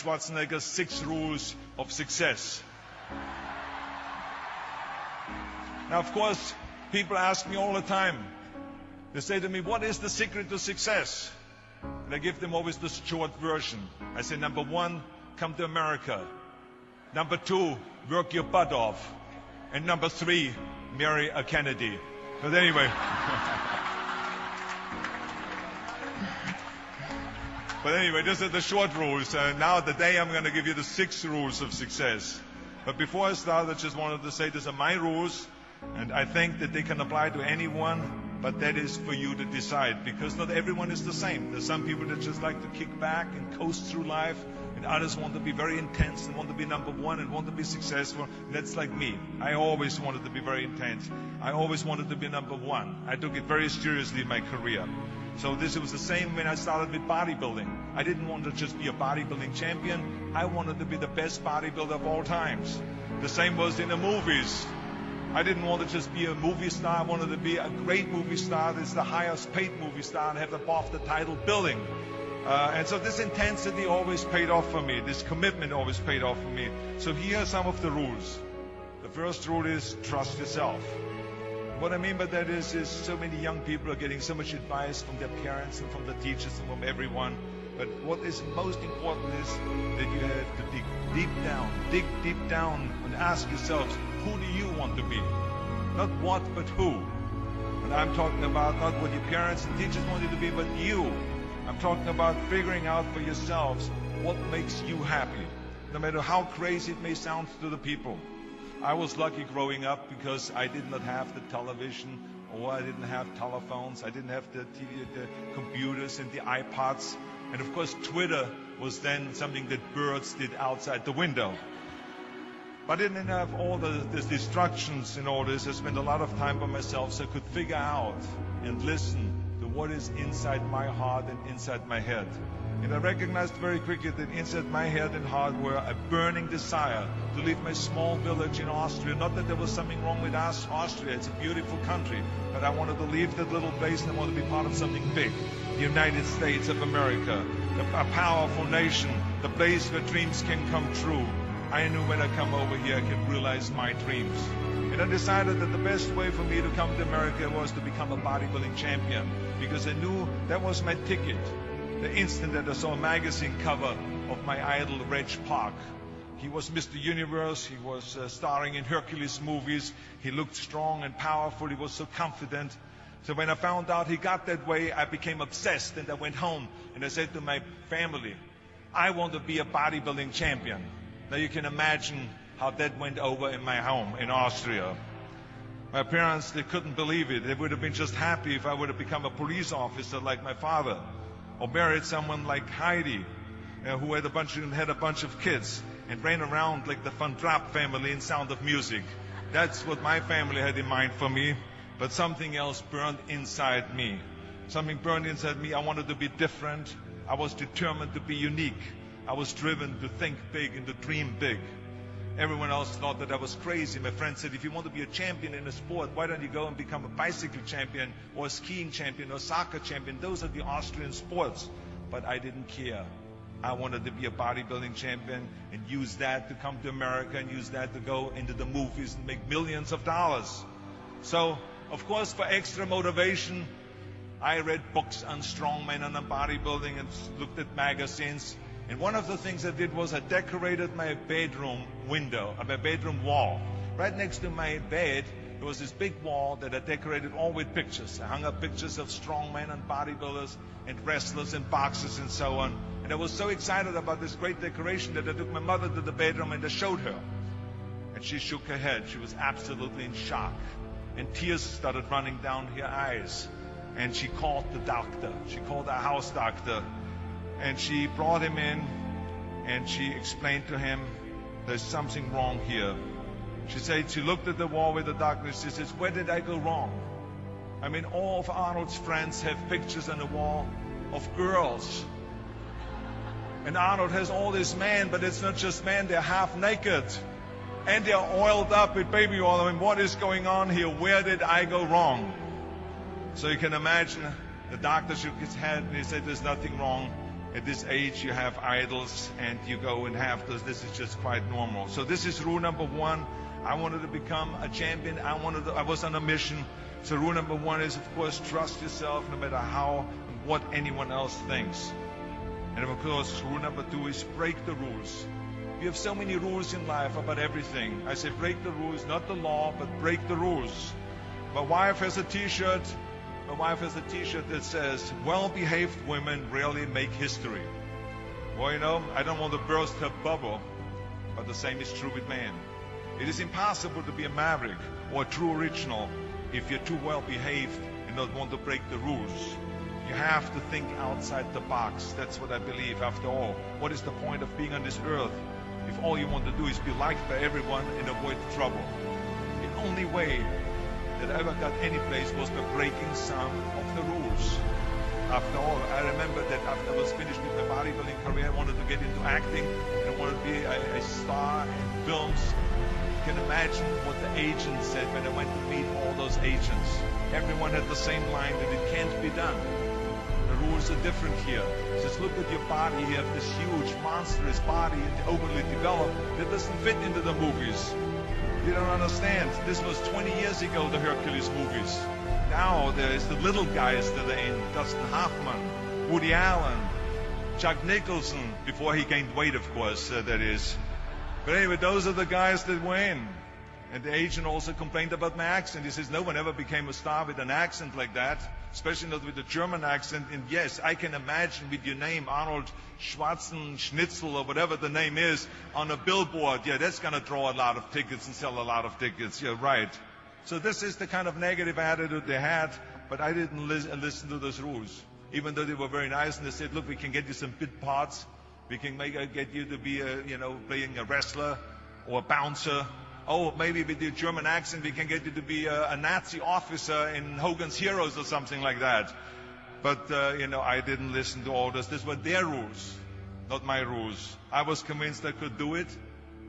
Schwarzenegger's 6 rules of success. Now, of course, people ask me all the time. They say to me, what is the secret to success? And I give them always the short version. I say, number 1, come to America. Number 2, work your butt off. And number 3, marry a Kennedy. But anyway. But anyway, these are the short rules. Now today I'm going to give you the 6 rules of success. But before I start, I just wanted to say these are my rules. And I think that they can apply to anyone, but that is for you to decide, because not everyone is the same. There's some people that just like to kick back and coast through life, and others want to be very intense and want to be number 1 and want to be successful. And that's like me. I always wanted to be very intense. I always wanted to be number 1. I took it very seriously in my career. So this was the same when I started with bodybuilding. I didn't want to just be a bodybuilding champion. I wanted to be the best bodybuilder of all times. The same was in the movies. I didn't want to just be a movie star. I wanted to be a great movie star. That's the highest paid movie star and have above the title billing. And so this intensity always paid off for me. This commitment always paid off for me. So here are some of the rules. The first rule is trust yourself. What I mean by that is so many young people are getting so much advice from their parents and from the teachers and from everyone. But what is most important is that you have to dig deep down and ask yourselves, who do you want to be? Not what, but who. And I'm talking about not what your parents and teachers want you to be, but you. I'm talking about figuring out for yourselves what makes you happy, no matter how crazy it may sound to the people. I was lucky growing up because I did not have the television, or I didn't have telephones, I didn't have the computers and the iPods. And of course, Twitter was then something that birds did outside the window. But I didn't have all the distractions in all this. I spent a lot of time by myself so I could figure out and listen to what is inside my heart and inside my head. And I recognized very quickly that inside my head and heart were a burning desire to leave my small village in Austria. Not that there was something wrong with Austria, it's a beautiful country. But I wanted to leave that little place and I wanted to be part of something big. The United States of America, a powerful nation, the place where dreams can come true. I knew when I come over here I could realize my dreams. And I decided that the best way for me to come to America was to become a bodybuilding champion, because I knew that was my ticket. The instant that I saw a magazine cover of my idol, Reg Park. He was Mr. Universe, he was starring in Hercules movies, he looked strong and powerful, he was so confident. So when I found out he got that way, I became obsessed, and I went home and I said to my family, I want to be a bodybuilding champion. Now you can imagine how that went over in my home in Austria. My parents, they couldn't believe it. They would have been just happy if I would have become a police officer like my father, or married someone like Heidi, who had a bunch of kids and ran around like the Van Trapp family in Sound of Music. That's what my family had in mind for me, but something else burned inside me. Something burned inside me. I wanted to be different. I was determined to be unique. I was driven to think big and to dream big. Everyone else thought that I was crazy. My friend said, if you want to be a champion in a sport, why don't you go and become a bicycle champion or a skiing champion or a soccer champion? Those are the Austrian sports. But I didn't care. I wanted to be a bodybuilding champion and use that to come to America and use that to go into the movies and make millions of dollars. So, of course, for extra motivation, I read books on strongmen and on bodybuilding and looked at magazines. And one of the things I did was I decorated my bedroom window, my bedroom wall. Right next to my bed, there was this big wall that I decorated all with pictures. I hung up pictures of strongmen and bodybuilders and wrestlers and boxers and so on. And I was so excited about this great decoration that I took my mother to the bedroom and I showed her. And she shook her head. She was absolutely in shock. And tears started running down her eyes. And she called the doctor. She called our house doctor. And she brought him in, and she explained to him, there's something wrong here. She said, she looked at the wall with the doctor, she says, where did I go wrong? I mean, all of Arnold's friends have pictures on the wall of girls. And Arnold has all these men, but it's not just men, they're half naked. And they're oiled up with baby oil. I mean, what is going on here? Where did I go wrong? So you can imagine, the doctor shook his head and he said, there's nothing wrong. at this age you have idols and you go and have those. This is just quite normal. So this is rule number one. I wanted to become a champion. I was on a mission. So rule number one is, of course, trust yourself no matter how and what anyone else thinks. And of course, rule number two is break the rules. You have so many rules in life about everything. I say break the rules, not the law, but break the rules. My wife has a t-shirt. My wife has a t-shirt that says, well-behaved women rarely make history. Well, you know, I don't want to burst her bubble, but the same is true with men. It is impossible to be a maverick or a true original if you're too well-behaved and don't want to break the rules. You have to think outside the box. That's what I believe. After all, what is the point of being on this earth if all you want to do is be liked by everyone and avoid trouble? The only way that I ever got any place was by breaking some of the rules. After all, I remember that after I was finished with my bodybuilding career, I wanted to get into acting and I wanted to be a star in films. You can imagine what the agents said when I went to meet all those agents. Everyone had the same line that it can't be done. The rules are different here. Just look at your body. You have this huge, monstrous body and overly developed that doesn't fit into the movies. You don't understand. This was 20 years ago, the Hercules movies. Now there's the little guys that are in. Dustin Hoffman, Woody Allen, Jack Nicholson, before he gained weight, of course, that is. But anyway, those are the guys that were in. And the agent also complained about my accent. He says, no one ever became a star with an accent like that, especially not with a German accent. And yes, I can imagine with your name, Arnold Schwarzenschnitzel or whatever the name is, on a billboard. Yeah, that's going to draw a lot of tickets and sell a lot of tickets. You're right. So this is the kind of negative attitude they had, but I didn't listen to those rules. Even though they were very nice and they said, look, we can get you some bit parts. We can get you to be, playing a wrestler or a bouncer. Oh, maybe with your German accent, we can get you to be a Nazi officer in Hogan's Heroes or something like that. But, I didn't listen to all this. These were their rules, not my rules. I was convinced I could do it,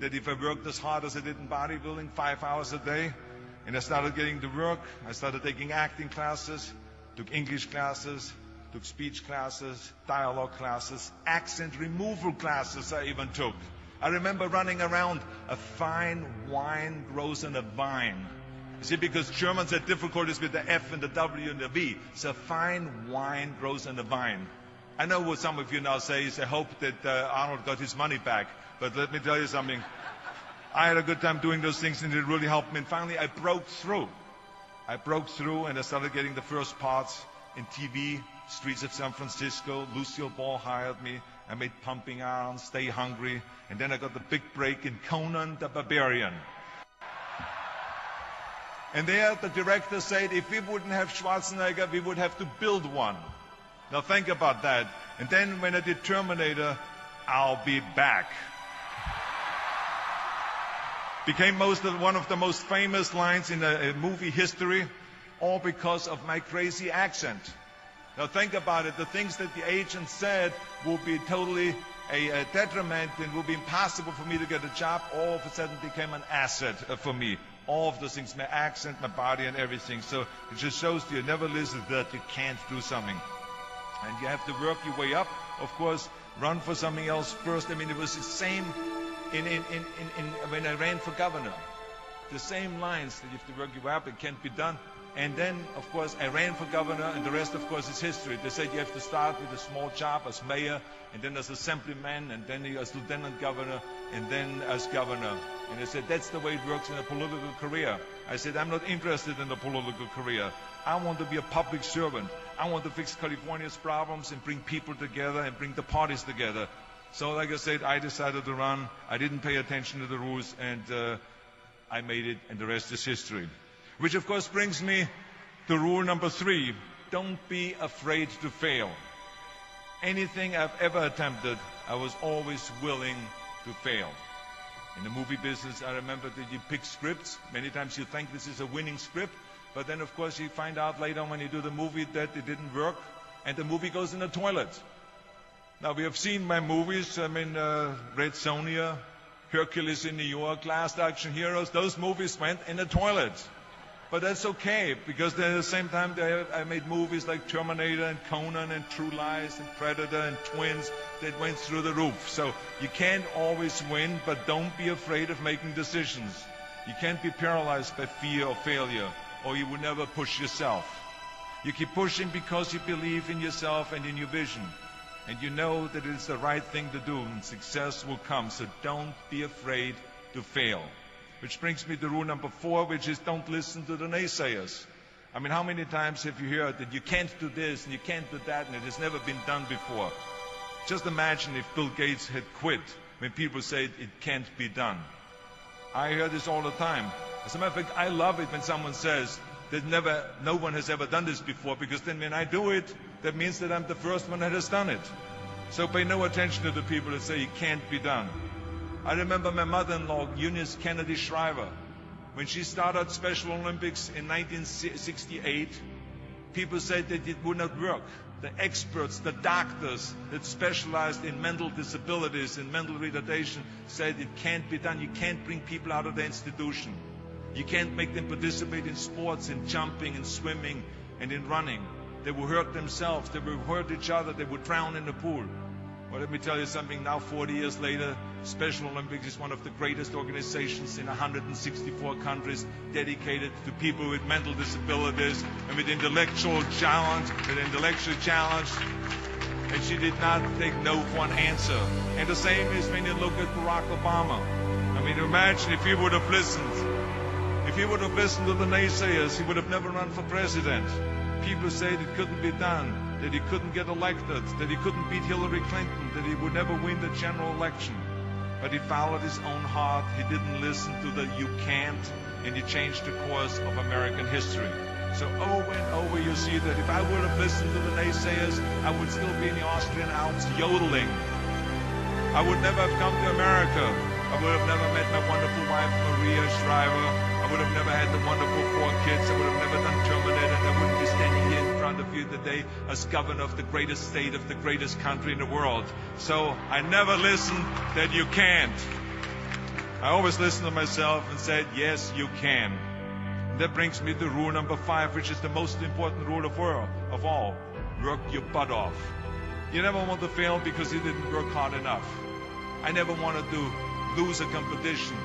that if I worked as hard as I did in bodybuilding, 5 hours a day, and I started getting to work, I started taking acting classes, took English classes, took speech classes, dialogue classes, accent removal classes I even took. I remember running around, a fine wine grows on a vine. You see, because Germans had difficulties with the F and the W and the V. So fine wine grows on a vine. I know what some of you now say is, I hope that Arnold got his money back. But let me tell you something. I had a good time doing those things and it really helped me. And finally, I broke through. And I started getting the first parts in TV, Streets of San Francisco. Lucille Ball hired me. I made Pumping Iron, Stay Hungry, and then I got the big break in Conan the Barbarian. And there the director said, if we wouldn't have Schwarzenegger, we would have to build one. Now think about that. And then when I did Terminator, I'll be back. Became one of the most famous lines in movie history, all because of my crazy accent. Now think about it, the things that the agent said will be totally a detriment and will be impossible for me to get a job, all of a sudden became an asset for me. All of those things, my accent, my body and everything. So it just shows you never listen that you can't do something. And you have to work your way up, of course, run for something else first. I mean, it was the same when I ran for governor. The same lines that you have to work your way up, it can't be done. And then, of course, I ran for governor, and the rest, of course, is history. They said you have to start with a small job as mayor, and then as assemblyman, and then as lieutenant governor, and then as governor. And they said, that's the way it works in a political career. I said, I'm not interested in a political career. I want to be a public servant. I want to fix California's problems and bring people together and bring the parties together. So, like I said, I decided to run. I didn't pay attention to the rules, and I made it, and the rest is history. Which, of course, brings me to rule number 3. Don't be afraid to fail. Anything I've ever attempted, I was always willing to fail. In the movie business, I remember that you pick scripts. Many times you think this is a winning script, but then, of course, you find out later when you do the movie that it didn't work, and the movie goes in the toilet. Now, we have seen my movies. I mean, Red Sonja, Hercules in New York, Last Action Heroes. Those movies went in the toilet. But that's okay, because at the same time I made movies like Terminator and Conan and True Lies and Predator and Twins that went through the roof. So you can't always win, but don't be afraid of making decisions. You can't be paralyzed by fear or failure, or you will never push yourself. You keep pushing because you believe in yourself and in your vision. And you know that it's the right thing to do, and success will come. So don't be afraid to fail. Which brings me to rule number 4, which is don't listen to the naysayers. I mean, how many times have you heard that you can't do this and you can't do that and it has never been done before? Just imagine if Bill Gates had quit when people say it can't be done. I hear this all the time. As a matter of fact, I love it when someone says that no one has ever done this before, because then when I do it, that means that I'm the first one that has done it. So pay no attention to the people that say it can't be done. I remember my mother-in-law, Eunice Kennedy Shriver, when she started Special Olympics in 1968, people said that it would not work. The experts, the doctors that specialized in mental disabilities and mental retardation said it can't be done. You can't bring people out of the institution. You can't make them participate in sports, in jumping, in swimming, and in running. They will hurt themselves. They will hurt each other. They will drown in the pool. Well, let me tell you something. Now, 40 years later, Special Olympics is one of the greatest organizations in 164 countries, dedicated to people with mental disabilities and with intellectual challenge. And she did not take no for an answer. And the same is when you look at Barack Obama. I mean, imagine if he would have listened. If he would have listened to the naysayers, he would have never run for president. People said it couldn't be done, that he couldn't get elected, that he couldn't beat Hillary Clinton, that he would never win the general election. But he followed his own heart. He didn't listen to the "you can't," and he changed the course of American history. So over and over you see that if I would have listened to the naysayers, I would still be in the Austrian Alps yodeling. I would never have come to America. I would have never met my wonderful wife, Maria Shriver. I would have never had the wonderful 4 kids. I would have never done Terminator, and I wouldn't be standing here in front of you today as governor of the greatest state of the greatest country in the world. So I never listened that you can't. I always listened to myself and said, yes, you can. And that brings me to rule number 5, which is the most important rule of all. Work your butt off. You never want to fail because you didn't work hard enough. I never wanted to lose a competition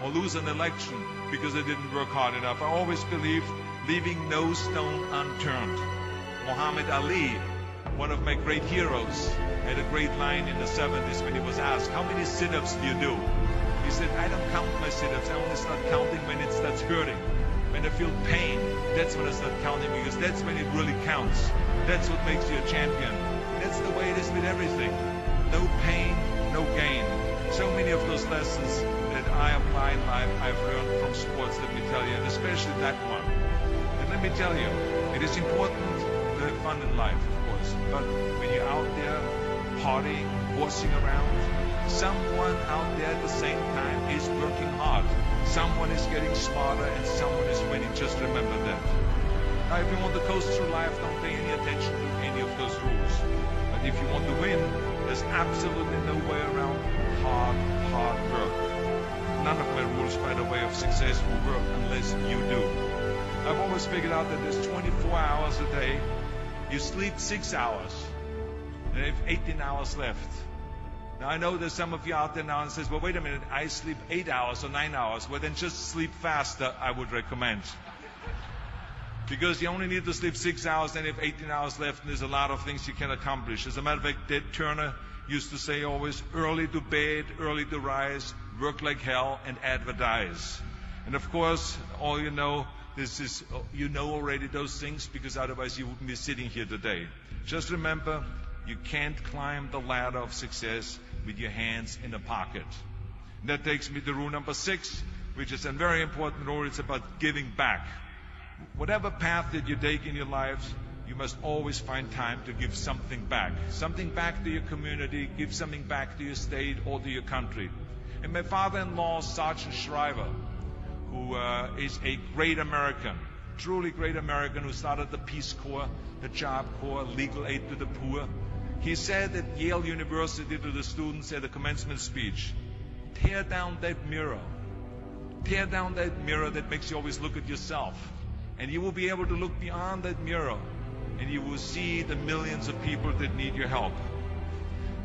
or lose an election because I didn't work hard enough. I always believed leaving no stone unturned. Muhammad Ali, one of my great heroes, had a great line in the 70s when he was asked, how many sit-ups do you do? He said, I don't count my sit-ups. I only start counting when it starts hurting. When I feel pain, that's when I start counting, because that's when it really counts. That's what makes you a champion. That's the way it is with everything. No pain, no gain. So many of those lessons that I apply in life, I've learned from sports, let me tell you, and especially that one. And let me tell you, it is important to have fun in life, of course, but when you're out there partying, horsing around, someone out there at the same time is working hard. Someone is getting smarter and someone is winning. Just remember that. Now, if you want to coast through life, don't pay any attention to any of those rules. But if you want to win, there's absolutely no way around hard work. None of my rules, by the way, of success will work unless you do. I've always figured out that there's 24 hours a day. You sleep 6 hours, and you have 18 hours left. Now, I know there's some of you out there now and says, well, wait a minute, I sleep 8 hours or 9 hours. Well, then just sleep faster, I would recommend. Because you only need to sleep 6 hours, then you have 18 hours left, and there's a lot of things you can accomplish. As a matter of fact, Ted Turner used to say always, early to bed, early to rise, work like hell, and advertise. And of course, all you know, you know already those things, because otherwise you wouldn't be sitting here today. Just remember, you can't climb the ladder of success with your hands in a pocket. And that takes me to rule number 6, which is a very important rule. It's about giving back. Whatever path that you take in your lives, you must always find time to give something back. Something back to your community, give something back to your state or to your country. And my father-in-law, Sergeant Shriver, who is a great American, truly great American, who started the Peace Corps, the Job Corps, legal aid to the poor. He said at Yale University to the students at a commencement speech, tear down that mirror. Tear down that mirror that makes you always look at yourself. And you will be able to look beyond that mirror, and you will see the millions of people that need your help.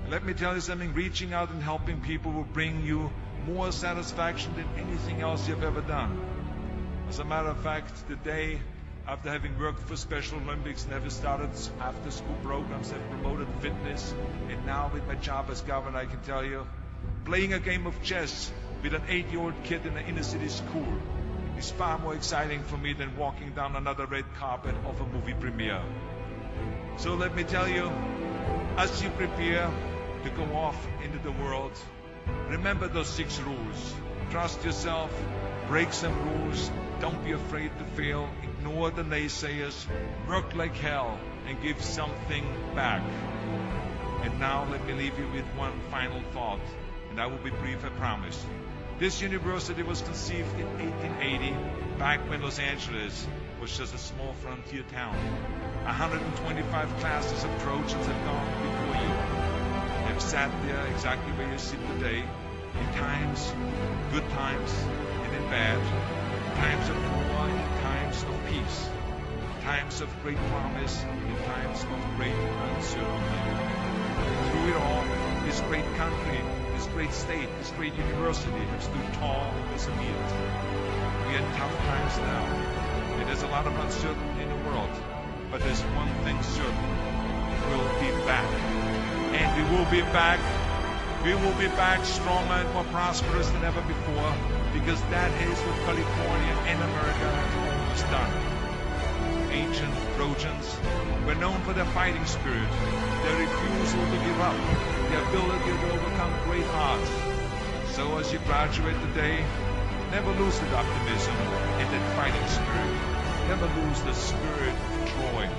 And let me tell you something, reaching out and helping people will bring you more satisfaction than anything else you've ever done. As a matter of fact, the day after having worked for Special Olympics and having started after-school programs, have promoted fitness, and now with my job as governor, I can tell you, playing a game of chess with an 8-year-old kid in an inner-city school is far more exciting for me than walking down another red carpet of a movie premiere. So let me tell you, as you prepare to go off into the world, remember those 6 rules. Trust yourself, break some rules, don't be afraid to fail, ignore the naysayers, work like hell, and give something back. And now let me leave you with one final thought, and I will be brief, I promise. This university was conceived in 1880, back when Los Angeles was just a small frontier town. 125 classes of Trojans have gone before you. They have sat there exactly where you sit today, in times, good times, and in bad, times of war, in times of peace, times of great promise, in times of great uncertainty. Through it all, this great country, this great state, this great university have stood tall and persevered. We are in tough times now, and there's a lot of uncertainty in the world, but there's one thing certain: we'll be back. And we will be back. We will be back stronger and more prosperous than ever before, because that is what California and America has always done. Ancient Trojans were known for their fighting spirit, their refusal to give up, their ability to overcome great odds. So as you graduate today, never lose that optimism and that fighting spirit. Never lose the spirit of Troy.